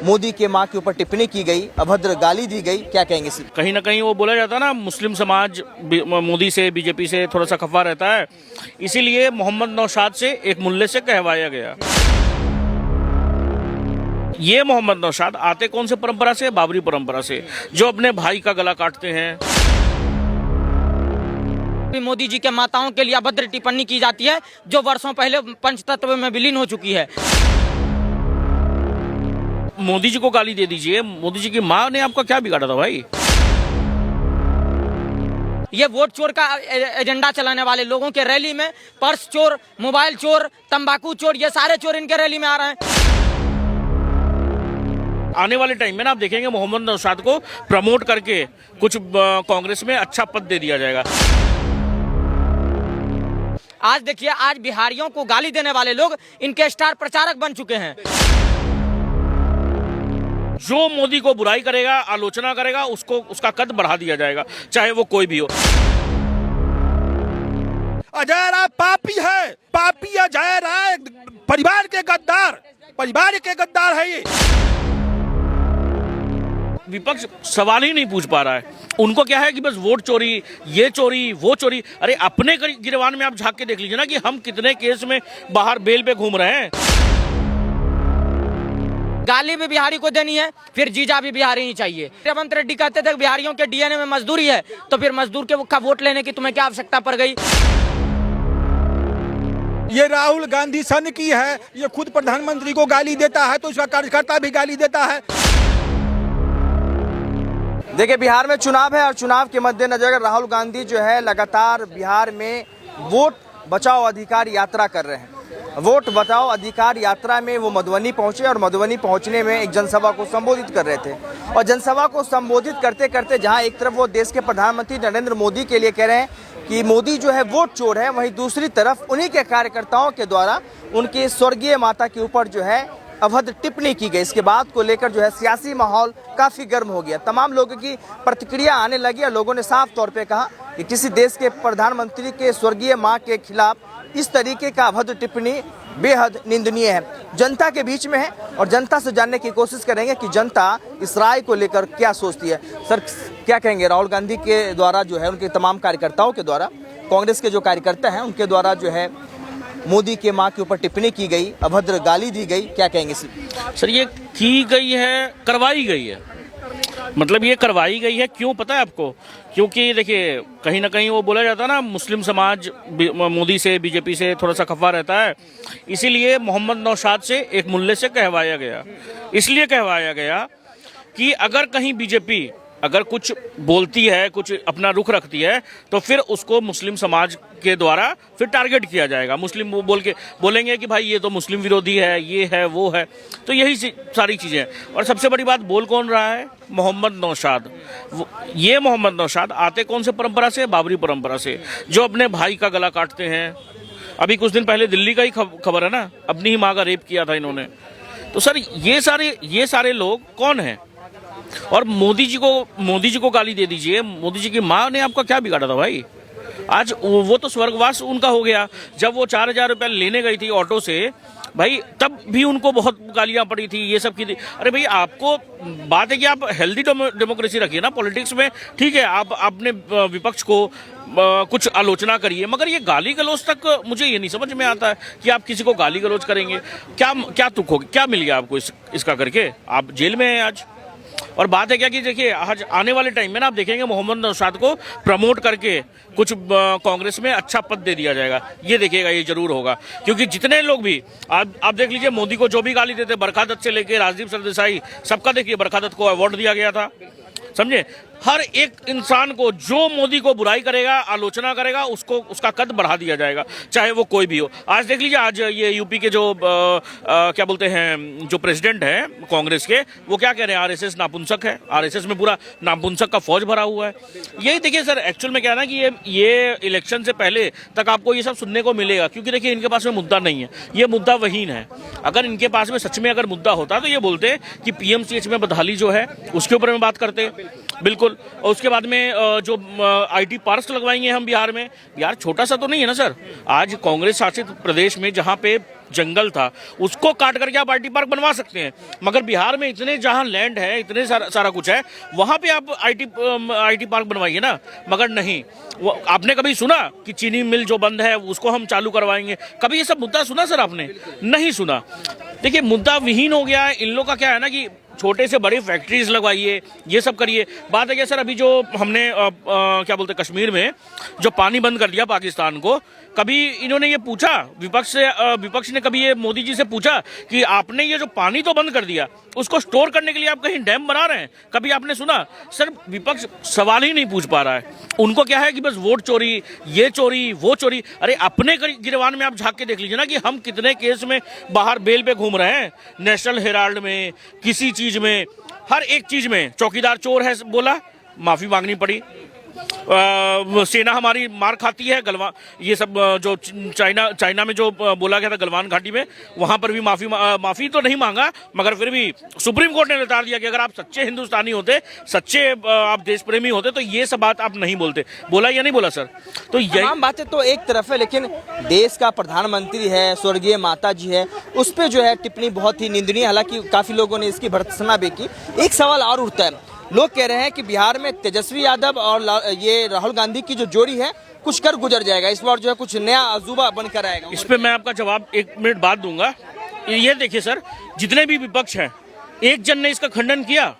मोदी के मां के ऊपर टिप्पणी की गई, अभद्र गाली दी गई, क्या कहेंगे इसी? कहीं ना कहीं वो बोला जाता है ना, मुस्लिम समाज मोदी से, बीजेपी से थोड़ा सा खफा रहता है, इसीलिए मोहम्मद नौशाद से एक मुल्ले से कहवाया गया। ये मोहम्मद नौशाद आते कौन से परंपरा से? बाबरी परंपरा से, जो अपने भाई का गला काटते हैं। मोदी जी के माताओं के लिए अभद्र टिप्पणी की जाती है, जो वर्षों पहले पंचतत्व में विलीन हो चुकी है। मोदी जी को गाली दे दीजिए, मोदी जी की माँ ने आपका क्या बिगाड़ा था भाई? ये वोट चोर का एजेंडा चलाने वाले लोगों के रैली में पर्स चोर, मोबाइल चोर, तंबाकू चोर, ये सारे चोर इनके रैली में आ रहे हैं। आने वाले टाइम में ना आप देखेंगे मोहम्मद नौशाद को प्रमोट करके कुछ कांग्रेस में अच्छा पद दे दिया जाएगा। आज देखिए, आज बिहारियों को गाली देने वाले लोग इनके स्टार प्रचारक बन चुके हैं। जो मोदी को बुराई करेगा, आलोचना करेगा, उसको उसका कद बढ़ा दिया जाएगा, चाहे वो कोई भी हो। अजय राय पापी है, पापी अजय राय परिवार के गद्दार है ये। विपक्ष सवाल ही नहीं पूछ पा रहा है। उनको क्या है कि बस वोट चोरी, ये चोरी, वो चोरी। अरे अपने गिरवान में आप झांक के देख लीजिए ना कि हम कितने केस में बाहर बेल पे घूम रहे हैं। गाली भी बिहारी को देनी है, फिर जीजा भी बिहारी ही चाहिए। रेवंत रेड्डी कहते थे बिहारियों के डीएनए में मजदूरी है, तो फिर मजदूर का वोट लेने की तुम्हें क्या आवश्यकता पड़ गई? ये राहुल गांधी सन की है, ये खुद प्रधानमंत्री को गाली देता है तो इसका कार्यकर्ता भी गाली देता है। देखिए, बिहार में चुनाव है और चुनाव के मद्देनजर राहुल गांधी जो है लगातार बिहार में वोट बचाओ अधिकार यात्रा कर रहे हैं। वोट बचाओ अधिकार यात्रा में वो मधुबनी पहुंचे और मधुबनी पहुंचने में एक जनसभा को संबोधित कर रहे थे। और जनसभा को संबोधित करते करते जहां एक तरफ वो देश के प्रधानमंत्री नरेंद्र मोदी के लिए कह रहे हैं कि मोदी जो है वोट चोर है, वहीं दूसरी तरफ उन्हीं के कार्यकर्ताओं के द्वारा उनकी स्वर्गीय माता के ऊपर जो है अभद्र टिप्पणी की गई। इसके बात को लेकर जो है सियासी माहौल काफ़ी गर्म हो गया। तमाम लोगों की प्रतिक्रिया आने लगी और लोगों ने साफ तौर पे कहा कि किसी देश के प्रधानमंत्री के स्वर्गीय मां के खिलाफ इस तरीके का अभद्र टिप्पणी बेहद निंदनीय है। जनता के बीच में है और जनता से जानने की कोशिश करेंगे कि जनता इस राय को लेकर क्या सोचती है। सर, क्या कहेंगे? राहुल गांधी के द्वारा जो है उनके तमाम कार्यकर्ताओं के द्वारा, कांग्रेस के जो कार्यकर्ता हैं उनके द्वारा जो है मोदी के मां के ऊपर टिप्पणी की गई, अभद्र गाली दी गई, क्या कहेंगे सर? ये की गई है, करवाई गई है। मतलब ये करवाई गई है, क्यों पता है आपको? क्योंकि देखिए, कहीं ना कहीं वो बोला जाता है ना, मुस्लिम समाज मोदी से, बीजेपी से थोड़ा सा खफा रहता है, इसीलिए मोहम्मद नौशाद से एक मुल्ले से कहवाया गया। इसलिए कहवाया गया कि अगर कहीं बीजेपी अगर कुछ बोलती है, कुछ अपना रुख रखती है, तो फिर उसको मुस्लिम समाज के द्वारा फिर टारगेट किया जाएगा। मुस्लिम वो बोलेंगे कि भाई ये तो मुस्लिम विरोधी है, ये है, वो है। तो यही सारी चीज़ें। और सबसे बड़ी बात, बोल कौन रहा है? मोहम्मद नौशाद। ये मोहम्मद नौशाद आते कौन से परंपरा से? बाबरी परंपरा से, जो अपने भाई का गला काटते हैं। अभी कुछ दिन पहले दिल्ली का ही खबर है ना, अपनी ही माँ का रेप किया था इन्होंने। तो सर, ये सारे लोग कौन हैं? और मोदी जी को गाली दे दीजिए, मोदी जी की माँ ने आपका क्या बिगाड़ा था भाई? आज वो तो स्वर्गवास उनका हो गया। जब वो 4,000 रुपये लेने गई थी ऑटो से भाई, तब भी उनको बहुत गालियां पड़ी थी, ये सब की थी। अरे भाई, आपको बात है कि आप हेल्दी डेमोक्रेसी रखिए ना पॉलिटिक्स में। ठीक है, आप अपने विपक्ष को कुछ आलोचना करिए, मगर ये गाली गलौज तक मुझे ये नहीं समझ में आता है कि आप किसी को गाली गलौज करेंगे। क्या तुक होगी? क्या मिल गया आपको इसका करके? आप जेल में हैं आज। और बात है क्या कि देखिए, आज आने वाले टाइम में ना आप देखेंगे मोहम्मद नौशाद को प्रमोट करके कुछ कांग्रेस में अच्छा पद दे दिया जाएगा। ये देखिएगा, ये जरूर होगा। क्योंकि जितने लोग भी आप देख लीजिए, मोदी को जो भी गाली देते, बरखा दत्त से लेके राजदीप सरदेसाई, सबका देखिए, बरखा दत्त को अवार्ड दिया गया था। समझे? हर एक इंसान को जो मोदी को बुराई करेगा, आलोचना करेगा, उसको उसका कद बढ़ा दिया जाएगा, चाहे वो कोई भी हो। आज देख लीजिए, आज ये यूपी के जो क्या बोलते हैं, जो प्रेसिडेंट हैं कांग्रेस के, वो क्या कह रहे हैं? आरएसएस नापुंसक है। आरएसएस में पूरा नापुंसक का फौज भरा हुआ है। यही देखिए सर, एक्चुअल में क्या है ना कि ये इलेक्शन से पहले तक आपको ये सब सुनने को मिलेगा, क्योंकि देखिए इनके पास में मुद्दा नहीं है, ये मुद्दा वहीन है। अगर इनके पास में सच में अगर मुद्दा होता तो ये बोलते कि पीएमसीएच में बदहाली जो है उसके ऊपर में बात करते। बिल्कुल बिल्कुल। और उसके बाद में जो IT पार्क्स लगवाएंगे हम बिहार में। बिहार छोटा सा तो नहीं है ना सर। आज कांग्रेस शासित प्रदेश में जहाँ पे जंगल था उसको काट करके आप IT पार्क बनवा सकते हैं, मगर बिहार में इतने जहाँ लैंड है, इतने सारा कुछ है, वहाँ पे आप IT पार्क बनवाइए ना। मगर नहीं, वो आपने कभी सुना कि चीनी मिल जो बंद है उसको हम चालू करवाएंगे? कभी ये सब मुद्दा सुना सर आपने? नहीं सुना। देखिए, मुद्दा विहीन हो गया है। इन लोगों का क्या है ना कि छोटे से बड़े फैक्ट्रीज लगवाइए, ये सब करिए। बात है क्या सर, अभी जो हमने क्या बोलते हैं, कश्मीर में जो पानी बंद कर दिया पाकिस्तान को, कभी इन्होंने ये पूछा, विपक्ष ने कभी ये मोदी जी से पूछा कि आपने ये जो पानी तो बंद कर दिया, उसको स्टोर करने के लिए आप कहीं डैम बना रहे हैं? कभी आपने सुना? सर, विपक्ष सवाल ही नहीं पूछ पा रहा है। उनको क्या है कि बस वोट चोरी, ये चोरी, वो चोरी। अरे अपने गिरवान में आप झांक के देख लीजिए ना कि हम कितने केस में बाहर बेल पे घूम रहे हैं। नेशनल हेराल्ड में, किसी चीज में, हर एक चीज में चौकीदार चोर है बोला, माफी मांगनी पड़ी। सेना हमारी मार खाती है। गलवान, ये सब जो चाइना में जो बोला गया था गलवान घाटी में, वहां पर भी माफी तो नहीं मांगा, मगर फिर भी सुप्रीम कोर्ट ने बता दिया कि अगर आप सच्चे हिंदुस्तानी होते, सच्चे आप देश प्रेमी होते, तो ये सब बात आप नहीं बोलते। बोला या नहीं बोला सर? तो यही तमाम बातें तो एक तरफ है, लेकिन देश का प्रधानमंत्री है, स्वर्गीय माता जी है, उस पर जो है टिप्पणी बहुत ही निंदनीय। हालांकि काफी लोगों ने इसकी भर्त्सना भी की। एक सवाल और उठता है, लोग कह रहे हैं कि बिहार में तेजस्वी यादव और ये राहुल गांधी की जो जोड़ी है कुछ कर गुजर जाएगा, इस बार जो है कुछ नया अजूबा बनकर आएगा। इस पे मैं आपका जवाब 1 मिनट बाद दूंगा। ये देखिए सर, जितने भी विपक्ष हैं, एक जन ने इसका खंडन किया?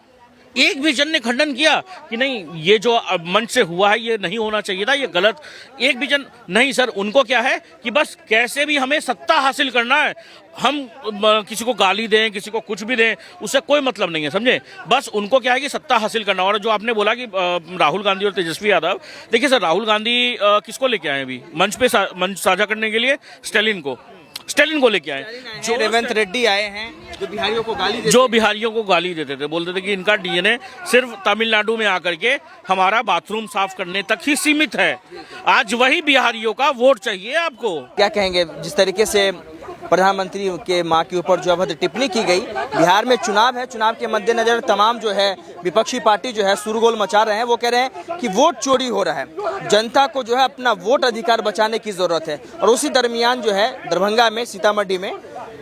एक भी जन ने खंडन किया कि नहीं ये जो मंच से हुआ है ये नहीं होना चाहिए था, ये गलत? एक भी जन नहीं सर। उनको क्या है कि बस कैसे भी हमें सत्ता हासिल करना है, हम किसी को गाली दें, किसी को कुछ भी दें, उससे कोई मतलब नहीं है, समझे? बस उनको क्या है कि सत्ता हासिल करना। और जो आपने बोला कि राहुल गांधी और तेजस्वी यादव, देखिए सर, राहुल गांधी किसको लेके आए अभी मंच पे मंच साझा करने के लिए? स्टालिन को लेके आए। जो रेवंत रेड्डी आए हैं, जो बिहारियों को गाली देते थे, बोलते थे कि इनका DNA सिर्फ तमिलनाडु में आकर के हमारा बाथरूम साफ करने तक ही सीमित है। आज वही बिहारियों का वोट चाहिए आपको। क्या कहेंगे जिस तरीके से प्रधानमंत्री के मां के ऊपर जो अभद्र टिप्पणी की गई? बिहार में चुनाव है, चुनाव के मद्देनजर तमाम जो है विपक्षी पार्टी जो है शोरगुल मचा रहे हैं। वो कह रहे हैं कि वोट चोरी हो रहा है, जनता को जो है अपना वोट अधिकार बचाने की जरूरत है। और उसी दरमियान जो है दरभंगा में, सीतामढ़ी में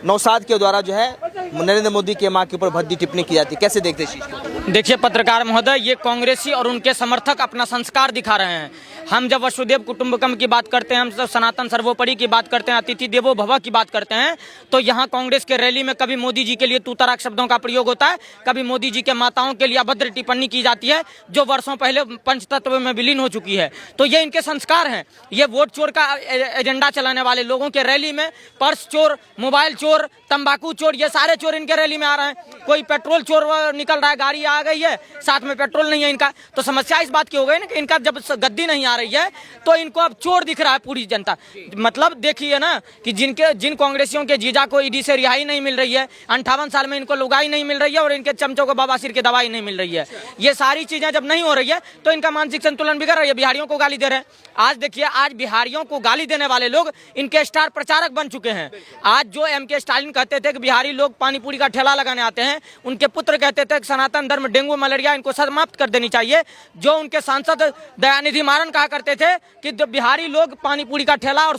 नौसाद के द्वारा जो है नरेंद्र मोदी के मां के ऊपर भद्दी टिप्पणी की जाती है। कैसे देखते हैं? देखिए पत्रकार महोदय, ये कांग्रेसी और उनके समर्थक अपना संस्कार दिखा रहे हैं। हम जब वसुदेव कुटुंबकम की बात करते हैं, हम जब सनातन सर्वोपरि की बात करते हैं, अतिथि देवो भव की बात करते हैं, तो यहाँ कांग्रेस के रैली में कभी मोदी जी के लिए तूतराक शब्दों का प्रयोग होता है, कभी मोदी जी के माताओं के लिए अभद्र टिप्पणी की जाती है जो वर्षों पहले पंचतत्व में विलीन हो चुकी है। तो ये इनके संस्कार हैं। ये वोट चोर का एजेंडा चलाने वाले लोगों के रैली में पर्स चोर, मोबाइल चोर, तंबाकू चोर, ये सारे चोर इनके रैली में आ रहे हैं। कोई पेट्रोल चोर निकल रहा है, गाड़ी आ गई है, साथ में पेट्रोल नहीं है इनका। तो समस्या इस बात की हो गई ना कि इनका जब गद्दी नहीं आ रही है तो इनको अब चोर दिख रहा है पूरी जनता। मतलब देखिए ना कि जिन कांग्रेसियों के जीजा को ईडी से रिहाई नहीं मिल रही है, 58 साल में इनको लुगाई नहीं मिल रही है, और इनके चमचों को बवासीर की दवाई नहीं मिल रही है। ये सारी चीजें जब नहीं हो रही है तो इनका मानसिक संतुलन बिगड़ रही है। बिहारियों को गाली दे रहे हैं। आज देखिए, आज बिहारियों को गाली देने वाले लोग इनके स्टार प्रचारक बन चुके हैं। आज जो MK स्टालिन कहते थे कि बिहारी लोग पानीपुरी का ठेला लगाने आते हैं, उनके पुत्र कहते थे कि सनातन धर्म, डेंगू, मलेरिया इनको समाप्त कर देनी चाहिए। जो उनके सांसद दयानिधि मारन कहा करते थे कि बिहारी लोग पानीपुरी का ठेला और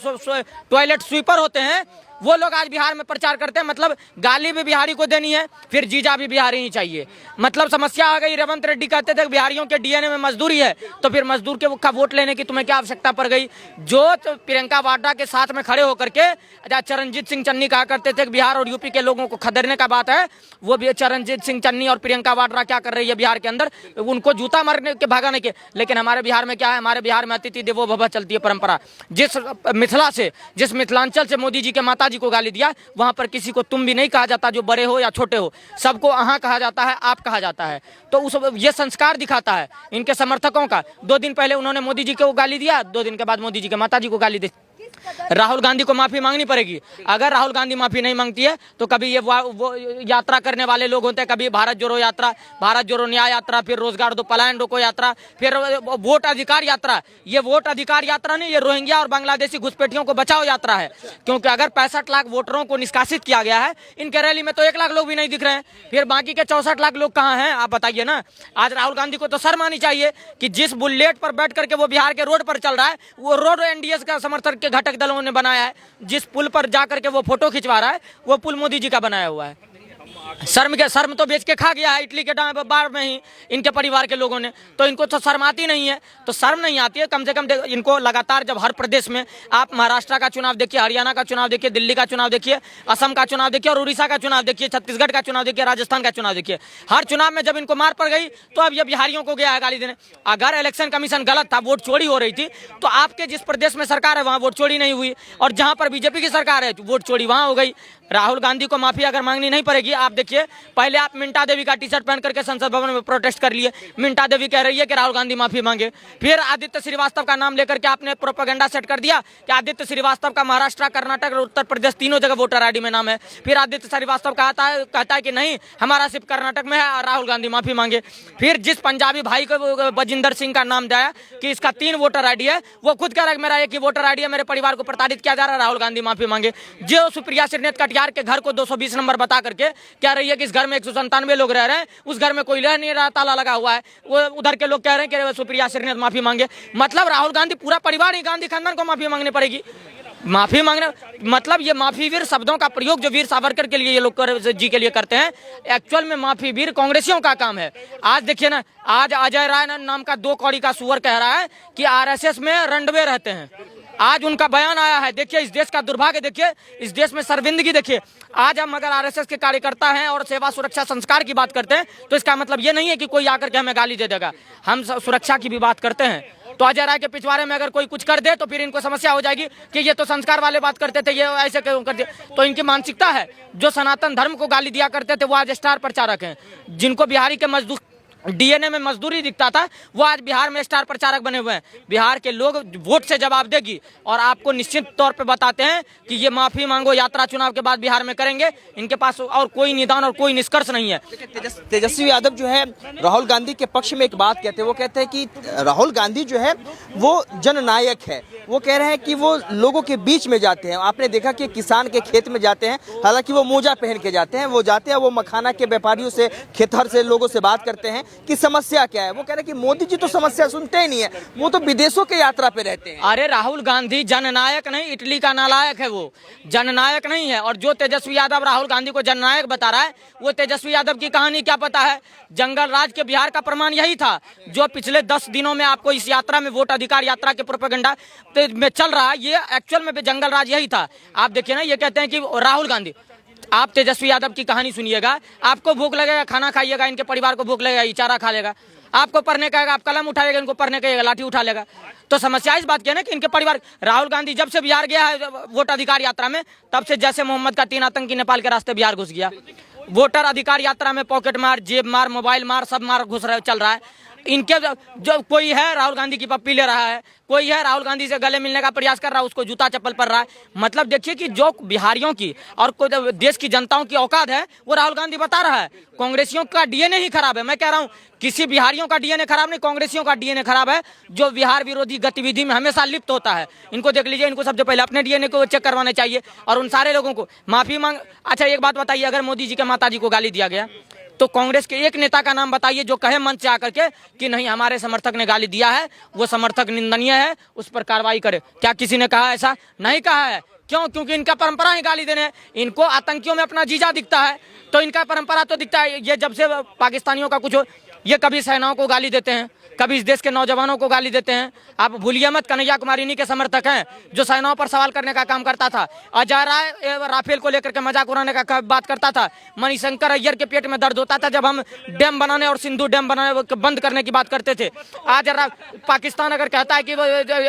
टॉयलेट स्वीपर होते हैं, वो लोग आज बिहार में प्रचार करते हैं। मतलब गाली भी बिहारी को देनी है, फिर जीजा भी बिहारी ही चाहिए। मतलब समस्या आ गई। रेवंत रेड्डी कहते थे कि बिहारियों के DNA में मजदूरी है, तो फिर मजदूर के का वोट लेने की तुम्हें क्या आवश्यकता पड़ गई? जो प्रियंका वाड्रा के साथ में खड़े होकर के चरणजीत सिंह चन्नी कहा करते थे कि बिहार और यूपी के लोगों को खदेड़ने का बात है, वो भी चरणजीत सिंह चन्नी और प्रियंका वाड्रा क्या कर रही है बिहार के अंदर? उनको जूता मारने के भगाने के। लेकिन हमारे बिहार में क्या है? हमारे बिहार में अतिथि देवो भव चलती है परंपरा। जिस मिथिलांचल से मोदी जी के माता जी को गाली दिया, वहां पर किसी को तुम भी नहीं कहा जाता, जो बड़े हो या छोटे हो, सबको अहाँ कहा जाता है, आप कहा जाता है। तो ये संस्कार दिखाता है इनके समर्थकों का। 2 दिन पहले उन्होंने मोदी जी को गाली दिया, 2 दिन के बाद मोदी जी के माता जी को गाली दी। राहुल गांधी को माफी मांगनी पड़ेगी। अगर राहुल गांधी माफी नहीं मांगती है तो कभी ये वो यात्रा करने वाले लोग होते हैं, कभी भारत जोड़ो यात्रा, भारत जोड़ो न्याय यात्रा, फिर रोजगार दो पलायन रोको यात्रा, फिर वोट अधिकार यात्रा। ये वोट अधिकार यात्रा नहीं, ये रोहिंग्या और बांग्लादेशी घुसपैठियों को बचाओ यात्रा है। क्योंकि अगर 65 लाख वोटरों को निष्कासित किया गया है, इनके रैली में तो 1 लाख लोग भी नहीं दिख रहे हैं, फिर बाकी के 64 लाख लोग कहाँ हैं आप बताइए ना। आज राहुल गांधी को तो शर्म आनी चाहिए कि जिस बुलेट पर बैठ करके वो बिहार के रोड पर चल रहा है, वो रोड एनडीए का समर्थक के घटक दलों ने बनाया है। जिस पुल पर जाकर के वो फोटो खिंचवा रहा है, वो पुल मोदी जी का बनाया हुआ है। शर्म तो बेच के खा गया है इटली के बार में ही इनके परिवार के लोगों ने, तो इनको तो शर्म आती नहीं है। तो शर्म नहीं आती है, कम से कम इनको लगातार जब हर प्रदेश में आप महाराष्ट्र का चुनाव देखिए, हरियाणा का चुनाव देखिए, दिल्ली का चुनाव देखिए, असम का चुनाव देखिए और उड़ीसा का चुनाव देखिए, छत्तीसगढ़ का चुनाव देखिए, राजस्थान का चुनाव देखिए। हर चुनाव में जब इनको मार पड़ गई तो अब ये बिहारियों को गया है गाली देने। अगर इलेक्शन कमीशन गलत था, वोट चोरी हो रही थी, तो आपके जिस प्रदेश में सरकार है वहां वोट चोरी नहीं हुई, और जहां पर बीजेपी की सरकार है वोट चोरी वहां हो गई। राहुल गांधी को माफी अगर मांगनी नहीं पड़ेगी, आप देखिए पहले आप मिंटा देवी का टी शर्ट पहन करके संसद भवन में प्रोटेस्ट कर लिए। मिंटा देवी कह रही है कि राहुल गांधी माफी मांगे। फिर आदित्य श्रीवास्तव का नाम लेकर के आपने प्रोपेगेंडा सेट कर दिया कि आदित्य श्रीवास्तव का महाराष्ट्र, कर्नाटक और उत्तर प्रदेश तीनों जगह वोटर आईडी में नाम है। फिर आदित्य श्रीवास्तव कहता है कि नहीं, हमारा सिर्फ कर्नाटक में है, राहुल गांधी माफी मांगे। फिर जिस पंजाबी भाई को बजिंदर सिंह का नाम दिया कि इसका 3 वोटर आईडी है, वो खुद कह रहा है मेरा एक ही वोटर आईडी है, मेरे परिवार को प्रताड़ित किया जा रहा है, राहुल गांधी माफी मांगे। जो सुप्रिया श्रीनेत कटियार के घर को 220 नंबर बता करके कह रही है कि इस घर में 197 लोग रह रहे हैं, उस घर में कोई रह नहीं रहा, ताला लगा हुआ है, वो उधर के लोग कह रहे हैं कि सुप्रिया श्रीनेत माफी मांगे। मतलब राहुल गांधी पूरा परिवार ही गांधी खानदान को माफी मांगनी पड़ेगी। माफी मांगने मतलब ये माफी वीर शब्दों का प्रयोग जो वीर सावरकर के लिए ये लोग जी के लिए करते हैं, एक्चुअल में माफी वीर कांग्रेसियों का काम है। आज देखिए ना, आज अजय राय नाम का 2 कौड़ी का सुअर कह रहा है कि आरएसएस में रंडवे रहते हैं। आज उनका बयान आया है। देखिए इस देश का दुर्भाग्य, देखिए इस देश में शर्मिंदगी देखिए। आज हम अगर आरएसएस के कार्यकर्ता हैं और सेवा सुरक्षा संस्कार की बात करते हैं, तो इसका मतलब ये नहीं है कि कोई आकर के हमें गाली दे देगा। हम सुरक्षा की भी बात करते हैं। तो अजय राय के पिछवाड़े में अगर कोई कुछ कर दे तो फिर इनको समस्या हो जाएगी कि ये तो संस्कार वाले बात करते थे, ये ऐसे क्यों कर दिया। तो इनकी मानसिकता है, जो सनातन धर्म को गाली दिया करते थे वो आज स्टार प्रचारक हैं। जिनको बिहारी के मजदूर डीएनए में मजदूरी दिखता था, वो आज बिहार में स्टार प्रचारक बने हुए हैं। बिहार के लोग वोट से जवाब देगी और आपको निश्चित तौर पे बताते हैं कि ये माफी मांगो यात्रा चुनाव के बाद बिहार में करेंगे। इनके पास और कोई निदान और कोई निष्कर्ष नहीं है। तेजस्वी यादव जो है राहुल गांधी के पक्ष में एक बात कहते हैं, वो कहते हैं कि राहुल गांधी जो है वो जननायक है। वो कह रहे हैं कि वो लोगों के बीच में जाते हैं। आपने देखा कि किसान के खेत में जाते हैं, हालांकि वो मोजा पहन के जाते हैं, वो जाते हैं, वो मखाना के व्यापारियों से, खेतहर से लोगों से बात करते हैं कि समस्या क्या है। वो कह रहे हैं कि मोदी जी तो समस्या सुनते ही नहीं है, वो तो विदेशों के यात्रा पे रहते हैं। अरे राहुल गांधी जननायक नहीं, इटली का नालायक है, वो जननायक नहीं है। और जो तेजस्वी यादव राहुल गांधी को जननायक बता रहा है, वो तेजस्वी यादव की कहानी क्या पता है। जंगल राज के बिहार का प्रमाण यही था, जो पिछले 10 दिनों में आपको इस यात्रा में, वोट अधिकार यात्रा के प्रोपेगेंडा में चल रहा है, ये एक्चुअल में जंगल राज यही था। आप देखिए ना, ये कहते हैं कि राहुल गांधी, आप तेजस्वी यादव की कहानी सुनिएगा, आपको भूख लगेगा खाना खाइएगा, इनके परिवार को भूख लगेगा चारा खा लेगा। आपको पढ़ने का आप कलम उठाएगा, इनको पढ़ने का लाठी उठा लेगा। तो समस्या इस बात की है ना कि इनके परिवार, राहुल गांधी जब से बिहार गया है वोट अधिकार यात्रा में, तब से जैसे मोहम्मद का 3 आतंकी नेपाल के रास्ते बिहार घुस गया। वोटर अधिकार यात्रा में पॉकेट मार, जेब मार, मोबाइल मार, सब मार घुस रहा चल रहा है। इनके जो कोई है राहुल गांधी की पप्पी ले रहा है, कोई है राहुल गांधी से गले मिलने का प्रयास कर रहा है, उसको जूता चप्पल पड़ रहा है। मतलब देखिए कि जो बिहारियों की और कोई देश की जनताओं की औकात है, वो राहुल गांधी बता रहा है। कांग्रेसियों का डीएनए ही खराब है। मैं कह रहा हूं किसी बिहारियों का डीएनए खराब नहीं, कांग्रेसियों का डीएनए खराब है, जो बिहार विरोधी गतिविधि में हमेशा लिप्त होता है। इनको देख लीजिए, इनको सबसे पहले अपने डीएनए को चेक करवाना चाहिए और उन सारे लोगों को माफी मांग। अच्छा एक बात बताइए, अगर मोदी जी के माता जी को गाली दिया गया तो कांग्रेस के एक नेता का नाम बताइए जो कहे मंच से आकर के कि नहीं हमारे समर्थक ने गाली दिया है, वो समर्थक निंदनीय है, उस पर कार्रवाई करे। क्या किसी ने कहा? ऐसा नहीं कहा है। क्यों? क्योंकि इनका परंपरा ही गाली देने है। इनको आतंकियों में अपना जीजा दिखता है, तो इनका परंपरा तो दिखता है। ये जब से पाकिस्तानियों का कुछ हो, ये कभी सेनाओं को गाली देते हैं, कभी इस देश के नौजवानों को गाली देते हैं। आप भूलिए मत, कन्हैया कुमार इन्हीं के समर्थक हैं, जो सेनाओं पर सवाल करने का काम करता था। अजय राय राफेल को लेकर के मजाक उड़ाने का बात करता था। मणिशंकर अय्यर के पेट में दर्द होता था जब हम डैम बनाने और सिंधु डैम बनाने बंद करने की बात करते थे। आज पाकिस्तान अगर कहता है कि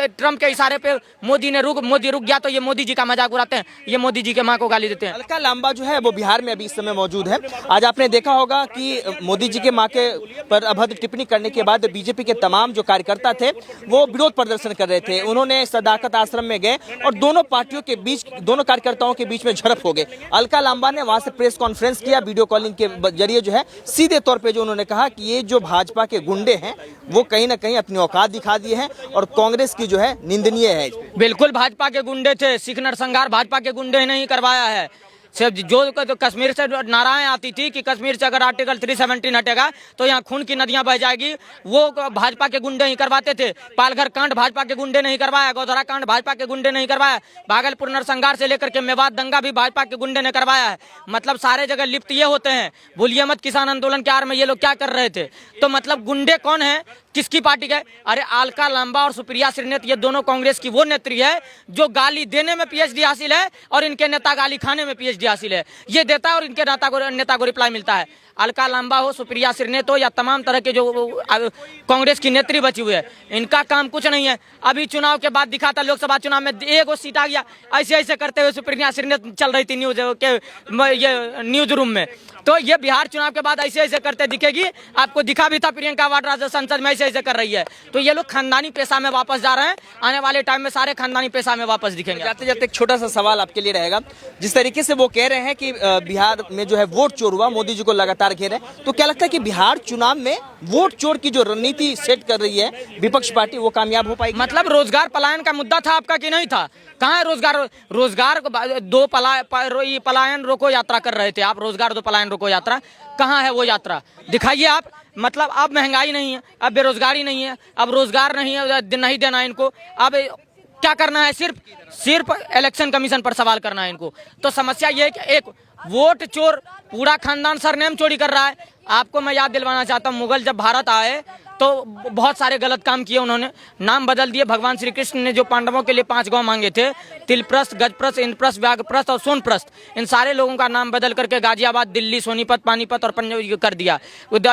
ट्रंप के इशारे पे मोदी रुक गया, तो ये मोदी जी का मजाक उड़ाते हैं, ये मोदी जी के माँ को गाली देते हैं। अलका लांबा जो है वो बिहार में अभी इस समय मौजूद है। आज आपने देखा होगा कि मोदी जी के माँ के पर अभद्र टिप्पणी करने के बाद बीजेपी के तमाम जो कार्यकर्ता थे वो विरोध प्रदर्शन कर रहे थे। उन्होंने सदाकत आश्रम में गए और दोनों पार्टियों के बीच, दोनों कार्यकर्ताओं के बीच में झड़प हो गई। अलका लांबा ने वहां से प्रेस कॉन्फ्रेंस किया, वीडियो कॉलिंग के जरिए जो है सीधे तौर पे जो उन्होंने कहा कि ये जो भाजपा के गुंडे हैं वो कहीं ना कहीं अपनी औकात दिखा दिए हैं और कांग्रेस की जो है निंदनीय है। बिल्कुल भाजपा के गुंडे थे, सिख नरसंहार भाजपा के गुंडे नहीं करवाया है। सिर्फ जो तो कश्मीर से नाराएं आती थी कि कश्मीर से अगर आर्टिकल 317 हटेगा तो यहाँ खून की नदियां बह जाएगी, वो भाजपा के गुंडे ही करवाते थे। पालघर कांड भाजपा के गुंडे नहीं करवाया, गौधरा कांड भाजपा के गुंडे नहीं करवाया, भागलपुर नरसंहार से लेकर के मेवात दंगा भी भाजपा के गुंडे ने करवाया है। मतलब सारे जगह लिप्त ये होते हैं। भूलिए मत किसान आंदोलन के आड़ में ये लोग क्या कर रहे थे। तो मतलब गुंडे कौन है, किसकी पार्टी का है? अरे अलका लांबा और सुप्रिया श्रीनेत ये दोनों कांग्रेस की वो नेत्री है जो गाली देने में पीएचडी हासिल है और इनके नेता गाली खाने में पीएचडी हासिल है। ये देता है और इनके नेता को रिप्लाई मिलता है। अलका लांबा हो, सुप्रिया श्रीनेत हो या तमाम तरह के जो कांग्रेस की नेत्री बची हुई है, इनका काम कुछ नहीं है। अभी चुनाव के बाद दिखा था, लोकसभा चुनाव में एक सीट आ गया, ऐसे ऐसे करते हुए सुप्रिया श्रीनेत चल रही थी न्यूज रूम में। तो ये बिहार चुनाव के बाद ऐसे ऐसे करते दिखेगी। आपको दिखा भी था प्रियंका वाड्रा जो संसद में ऐसे ऐसे कर रही है। तो ये लोग खानदानी पेशा में वापस जा रहे हैं। आने वाले टाइम में सारे खानदानी पेशा में वापस दिखेंगे। जाते जाते एक छोटा सा सवाल आपके लिए रहेगा। जिस तरीके से वो कह रहे हैं कि बिहार में जो है वोट चोर हुआ, मोदी जी को लगातार घेरे, तो क्या लगता है कि बिहार चुनाव में वोट चोर की जो रणनीति सेट कर रही है विपक्ष पार्टी वो कामयाब हो पाएगी? मतलब रोजगार पलायन का मुद्दा था आपका कि नहीं था? कहाँ है रोजगार? रोजगार दो पलायन रोको यात्रा कर रहे थे आप, रोजगार दो पलायन रोको यात्रा, कहाँ है वो यात्रा? दिखाइए आप। मतलब अब महंगाई नहीं है, अब बेरोजगारी नहीं है, अब रोजगार नहीं है, नहीं देना है इनको। अब क्या करना है? सिर्फ इलेक्शन कमीशन पर सवाल करना है इनको। तो समस्या ये है कि एक वोट चोर, पूरा खानदान सरनेम चोरी कर रहा है। आपको मैं याद दिलवाना चाहता हूँ, मुगल जब भारत आए तो बहुत सारे गलत काम किए उन्होंने, नाम बदल दिए। भगवान श्री कृष्ण ने जो पांडवों के लिए 5 गांव मांगे थे, तिलप्रस्थ, गजप्रस्थ, इंद्रप्रस्थ, व्याघ्रप्रस्थ और सोनप्रस्थ, इन सारे लोगों का नाम बदल करके गाजियाबाद, दिल्ली, सोनीपत, पानीपत और कर दिया,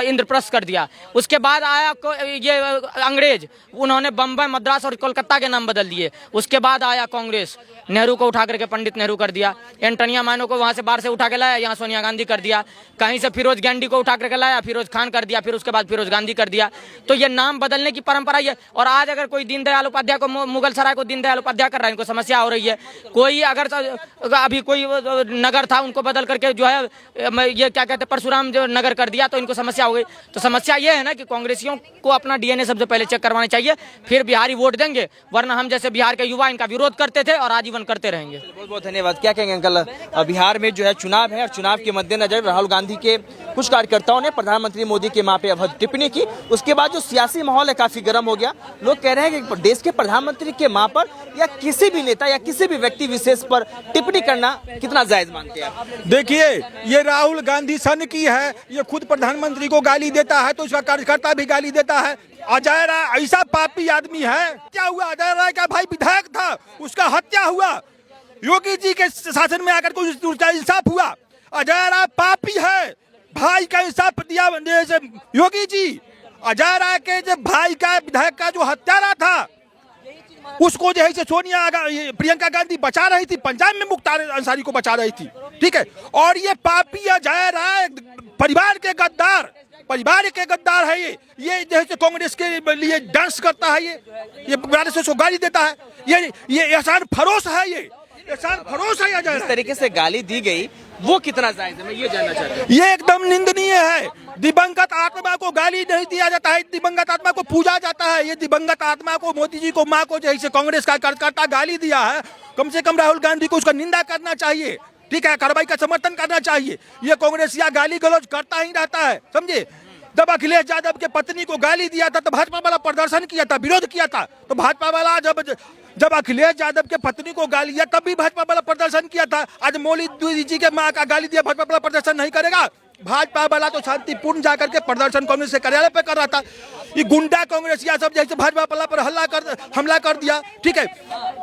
इंद्रप्रस्थ कर दिया। उसके बाद आया ये अंग्रेज, उन्होंने बम्बई, मद्रास और कोलकाता के नाम बदल दिए। उसके बाद आया कांग्रेस, नेहरू को उठा करके पंडित नेहरू कर दिया, एंटोनिया मानो को वहां से बाहर से उठा के लाया, यहाँ सोनिया गांधी कर दिया, कहीं से फिरोज गांधी को उठा करके लाया, फिरोज खान कर दिया, फिर उसके बाद फिरोज गांधी कर दिया। तो ये नाम बदलने की परंपरा ये। और आज अगर कोई दीनदयाल उपाध्याय को, मुगल सराय को दीनदयाल उपाध्याय कर रहा है, इनको समस्या हो रही है। कोई अगर अभी कोई नगर था उनको बदल करके जो है ये क्या कहते हैं परशुराम जो नगर कर दिया, तो इनको समस्या हो गई। तो समस्या ये है ना कि कांग्रेसियों को अपना डीएनए सबसे पहले चेक करवाना चाहिए, फिर बिहारी वोट देंगे। वरना हम जैसे बिहार के युवा इनका विरोध करते थे और आजीवन करते रहेंगे। बहुत बहुत धन्यवाद। क्या कहेंगे अंकल, बिहार में जो है चुनाव है और चुनाव के मद्देनजर राहुल गांधी के कुछ कार्यकर्ताओं ने प्रधानमंत्री मोदी के मां पे अभद्र टिप्पणी की। उसके बाद जो सियासी माहौल है काफी गर्म हो गया। लोग कह रहे हैं कि देश के प्रधानमंत्री के मां पर या किसी भी नेता या किसी भी व्यक्ति विशेष पर टिप्पणी करना कितना जायज मानते हैं? देखिए, ये राहुल गांधी सन की है, ये खुद प्रधानमंत्री को गाली देता है तो उसका कार्यकर्ता भी गाली देता है। अजय राय ऐसा पापी आदमी है। क्या हुआ? अजय राय का भाई विधायक था, उसका हत्या हुआ। योगी जी के शासन में आकर उसका इंसाफ हुआ। अजय राय पापी है, भाई का इंसाफ दिया योगी जी। अजय राय के जो भाई का विधायक का जो हत्यारा था उसको जो है सोनिया प्रियंका गांधी बचा रही थी, पंजाब में मुख्तार अंसारी को बचा रही थी, ठीक है। और ये पापी अजय राय परिवार के गद्दार है। ये जो है कांग्रेस के लिए डांस करता है, ये उसको गाली देता है, ये एहसान फरोश है, ये एहसान फरोश है। अजय इस तरीके से गाली दी गई वो कितना जायज है, मैं ये जानना चाहता हूँ। ये एकदम निंदनीय है। दिवंगत आत्मा को गाली नहीं दिया जाता है, दिवंगत आत्मा को पूजा जाता है। ये दिवंगत आत्मा को, मोदी जी को, माँ को जैसे कांग्रेस का कार्यकर्ता गाली दिया है, कम से कम राहुल गांधी को उसका निंदा करना चाहिए, ठीक है, कार्रवाई का समर्थन करना चाहिए। ये कांग्रेसिया गाली गलौज करता ही रहता है, समझे। जब अखिलेश यादव के पत्नी को गाली दिया था तो भाजपा वाला प्रदर्शन किया था, विरोध किया था। तो भाजपा वाला जब अखिलेश यादव के पत्नी को गाली दिया तब भी भाजपा वाला प्रदर्शन किया था। आज मौली जी के मां का गाली दिया, भाजपा वाला प्रदर्शन नहीं करेगा। भाजपा वाला तो शांतिपूर्ण जाकर के प्रदर्शन कांग्रेस के कार्यालय पे कर रहा था। ये गुंडा कांग्रेसिया सब जैसे भाजपा वाला पर हमला कर दिया, ठीक है।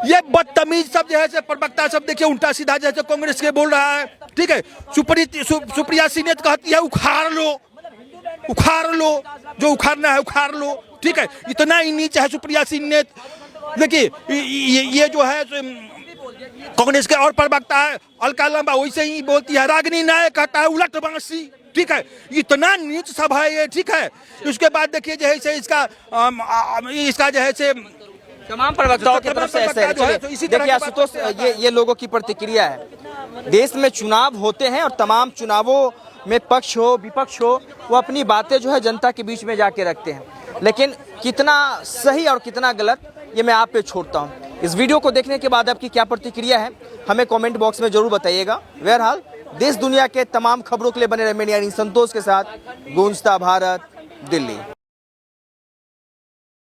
ये बदतमीज सब जो है प्रवक्ता सब देखिए उल्टा सीधा जैसे कांग्रेस के बोल रहा है, ठीक है। सुप्रिया श्रीनेत कहती है उखाड़ लो, जो उखाड़ना है उखाड़ लो, ठीक है। इतना ही नीच है सुप्रिया श्रीनेत। देखिए ये जो है कांग्रेस के और प्रवक्ता है अलका लांबा वैसे ही बोलती है, रागिनी नायक कहता है उलट बांसी, ठीक है, इतना नीच सभा है ये, ठीक है। उसके बाद देखिए जो है से इसका जो है से तमाम प्रवक्ताओं की तरफ से ऐसे है। जो है, तो इसी तरह देखिए की बात आशुतोष, करते हैं। ये लोगों की प्रतिक्रिया है। देश में चुनाव होते हैं और तमाम चुनावों में पक्ष हो विपक्ष हो, वो अपनी बातें जो है जनता के बीच में जाके रखते हैं, लेकिन कितना सही और कितना गलत ये मैं आप पे छोड़ता हूँ। इस वीडियो को देखने के बाद आपकी क्या प्रतिक्रिया है हमें कमेंट बॉक्स में जरूर बताइएगा। बहरहाल देश दुनिया के तमाम खबरों के लिए बने रहे, यानी संतोष के साथ गूंजता भारत, दिल्ली।